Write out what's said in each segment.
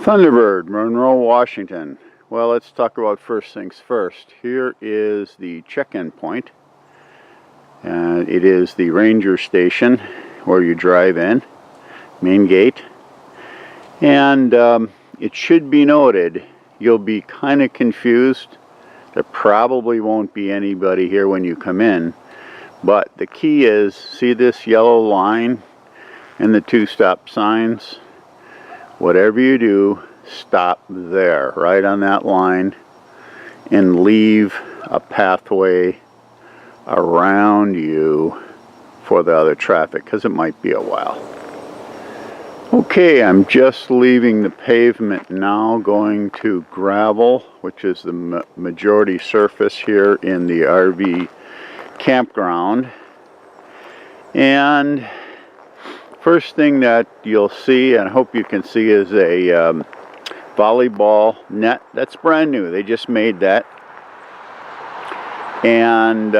Thunderbird, Monroe, Washington. Well, let's talk about first things first. Here is the check-in point. It is the ranger station where you drive in, main gate. And it should be noted, you'll be kind of confused. There probably won't be anybody here when you come in. But the key is, see this yellow line and the two stop signs? Whatever you do, stop there, right on that line, and leave a pathway around you for the other traffic, because it might be a while. Okay, I'm just leaving the pavement now, going to gravel, which is the majority surface here in the RV campground. And first thing that you'll see, and I hope you can see, is a volleyball net. That's brand new. They just made that. And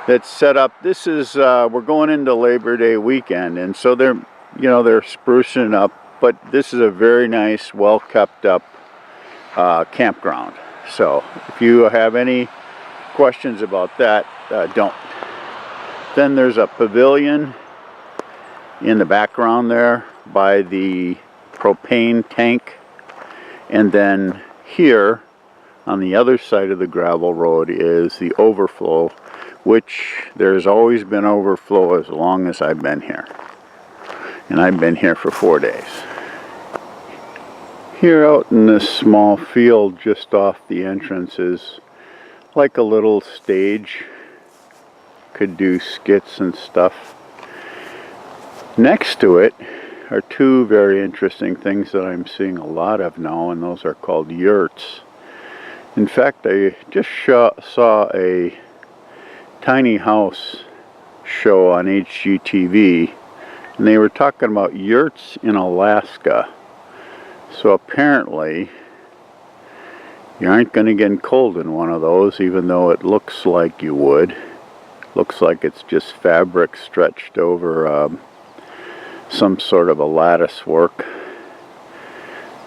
that's set up. This is, we're going into Labor Day weekend, and so they're sprucing up, but this is a very nice, well kept up campground. So if you have any questions about that, don't. Then there's a pavilion in the background there by the propane tank, and then here on the other side of the gravel road is the overflow, which there's always been overflow as long as I've been here, and I've been here for 4 days. Here out in this small field just off the entrance is like a little stage. Could do skits and stuff. Next to it are two very interesting things that I'm seeing a lot of now, and those are called yurts. In fact, I just saw a tiny house show on HGTV, and they were talking about yurts in Alaska. So apparently you aren't going to get cold in one of those, even though it looks like you would. Looks like it's just fabric stretched over some sort of a lattice work.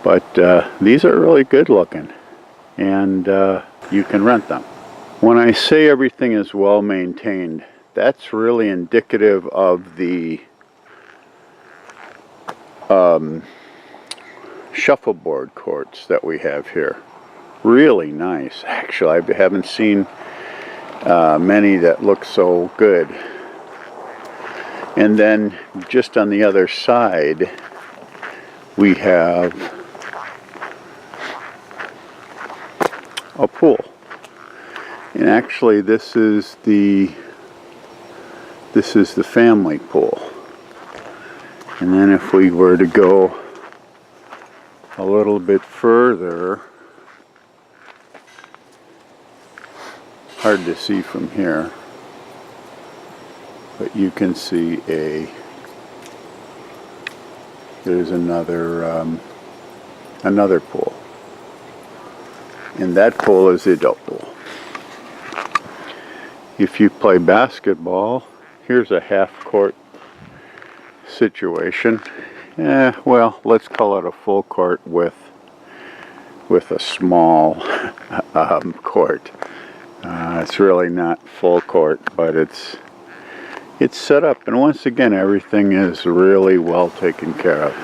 But these are really good looking, and you can rent them. When I say everything is well maintained, that's really indicative of the shuffleboard courts that we have here. Really nice. Actually, I haven't seen many that look so good. And then just on the other side we have a pool, and actually this is the family pool. And then if we were to go a little bit further, hard to see from here, but you can see there's another pool, and that pool is the adult pool. If you play basketball, here's a half-court situation. Well, let's call it a full court with a small court. It's really not full court, but it's set up, and once again everything is really well taken care of.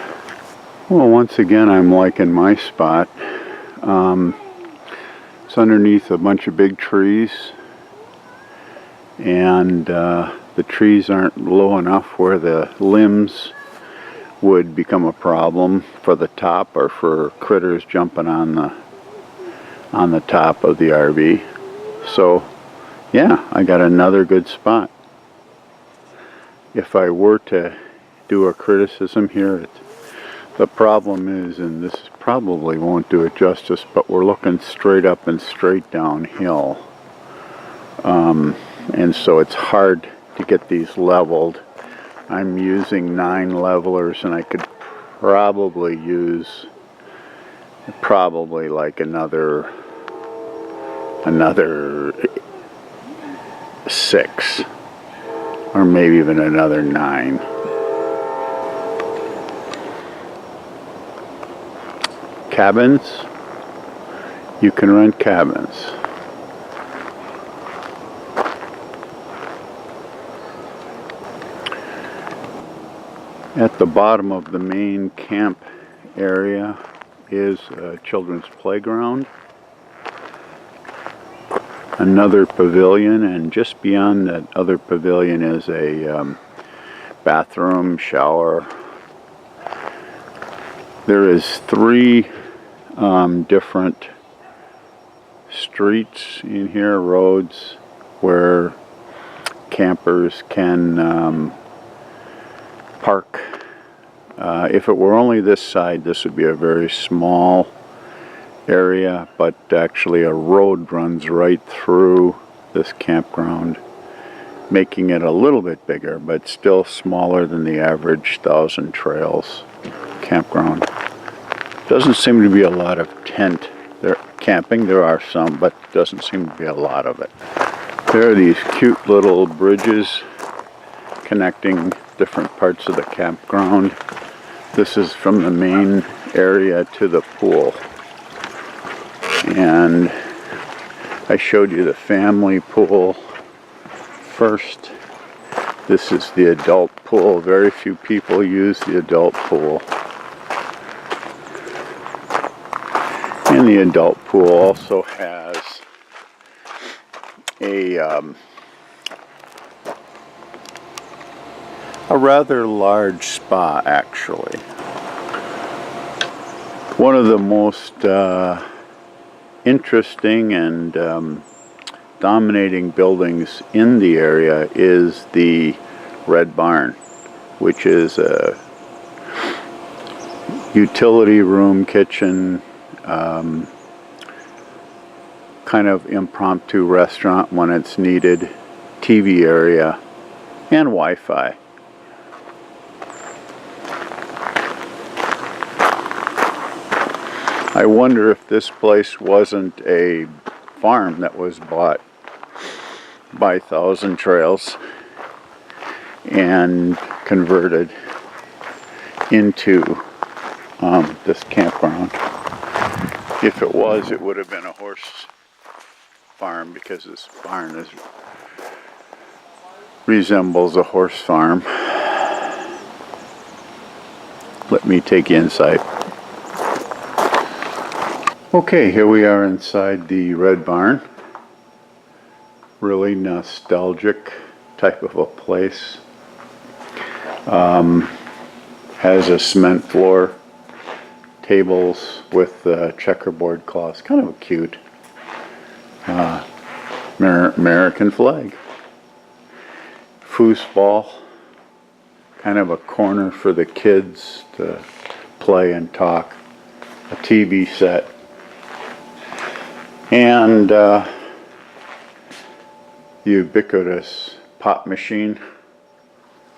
Well, once again I'm liking my spot. It's underneath a bunch of big trees, and the trees aren't low enough where the limbs would become a problem for the top, or for critters jumping on the top of the RV. So yeah, I got another good spot. If I were to do a criticism here, the problem is, and this probably won't do it justice, but we're looking straight up and straight downhill. And so it's hard to get these leveled. I'm using 9 levelers, and I could probably use like another 6, or maybe even another 9. cabins. You can rent cabins. At the bottom of the main camp area is a children's playground, another pavilion, and just beyond that other pavilion is a bathroom, shower. There is 3 different streets in here, roads, where campers can park. If it were only this side, this would be a very small area, but actually a road runs right through this campground, making it a little bit bigger, but still smaller than the average Thousand Trails campground. Doesn't seem to be a lot of tent there camping. There are some, but doesn't seem to be a lot of it. There are these cute little bridges connecting different parts of the campground. This is from the main area to the pool. And I showed you the family pool first. This is the adult pool. Very few people use the adult pool. And the adult pool also has a rather large spa, actually. One of the most interesting and dominating buildings in the area is the Red Barn, which is a utility room, kitchen, kind of impromptu restaurant when it's needed, TV area, and Wi-Fi. I wonder if this place wasn't a farm that was bought by Thousand Trails and converted into this campground. If it was, it would have been a horse farm, because this barn resembles a horse farm. Let me take you inside. Okay, here we are inside the Red Barn. Really nostalgic type of a place. Has a cement floor, tables with checkerboard cloths. Kind of a cute American flag. Foosball, kind of a corner for the kids to play and talk. A TV set. And the ubiquitous pop machine.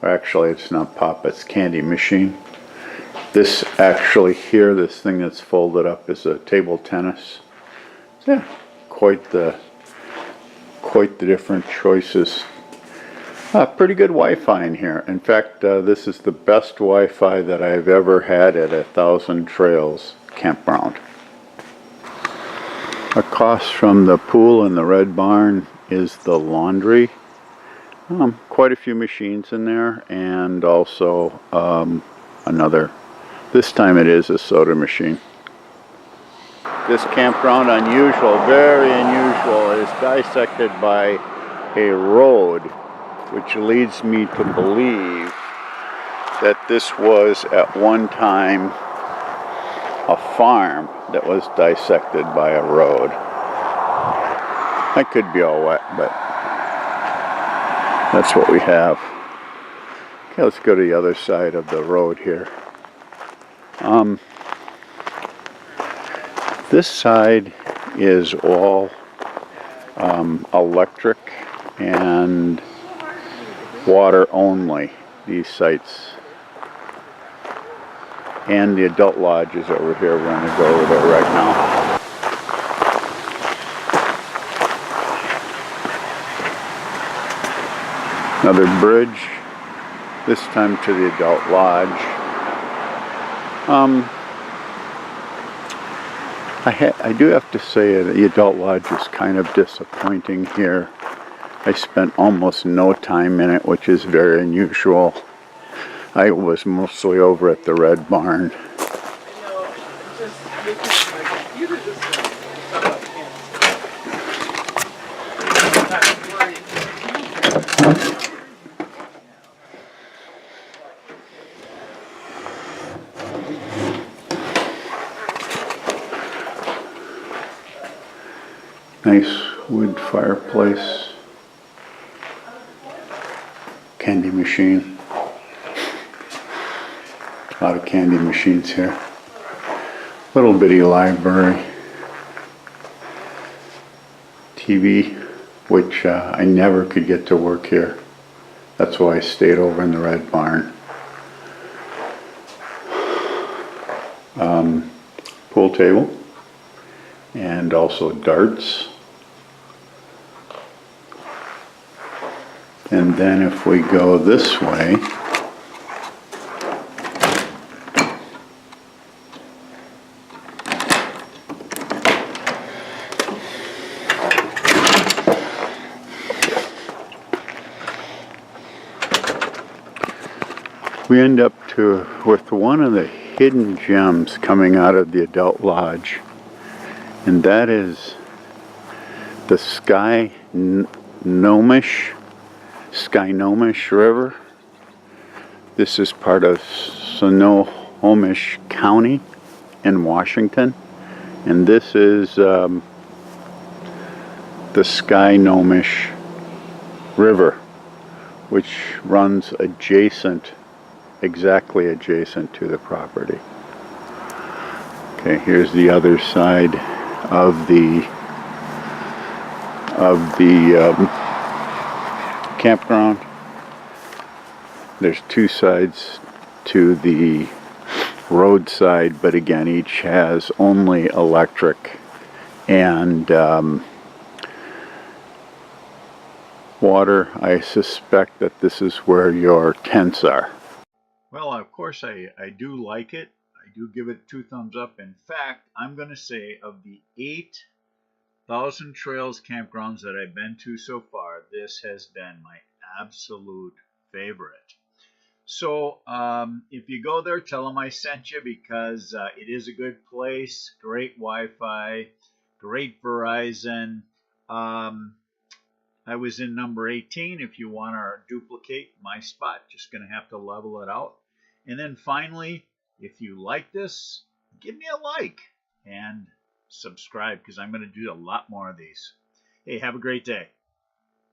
Actually, it's not pop, it's candy machine. This actually here, this thing that's folded up, is a table tennis. Yeah, quite the different choices. Pretty good Wi-Fi in here. In fact, this is the best Wi-Fi that I've ever had at a Thousand Trails campground. Across from the pool in the Red Barn is the laundry. Quite a few machines in there, and also another, this time it is a soda machine. This campground, unusual, very unusual, is dissected by a road, which leads me to believe that this was at one time a farm that was dissected by a road. I could be all wet, but that's what we have. Okay, let's go to the other side of the road here. This side is all electric and water only, these sites. And the adult lodge is over here. We're going to go over there right now. Another bridge, this time to the adult lodge. I do have to say the adult lodge is kind of disappointing here. I spent almost no time in it, which is very unusual. I was mostly over at the Red Barn. Nice wood fireplace. Candy machine. A lot of candy machines here. Little bitty library. TV, which I never could get to work here. That's why I stayed over in the Red Barn. Pool table. And also darts. And then if we go this way, we end up with one of the hidden gems coming out of the adult lodge, and that is the Skygnomish River. This is part of Snohomish County in Washington, and this is the Skygnomish River, which runs exactly adjacent to the property. Okay, here's the other side of the campground. There's two sides to the roadside, but again, each has only electric and water. I suspect that this is where your tents are. Well, of course, I do like it. I do give it 2 thumbs up. In fact, I'm going to say of the 8,000 trails campgrounds that I've been to so far, this has been my absolute favorite. So if you go there, tell them I sent you, because it is a good place. Great Wi-Fi, great Verizon. I was in number 18. If you want to duplicate my spot, just going to have to level it out. And then finally, if you like this, give me a like and subscribe, because I'm going to do a lot more of these. Hey, have a great day.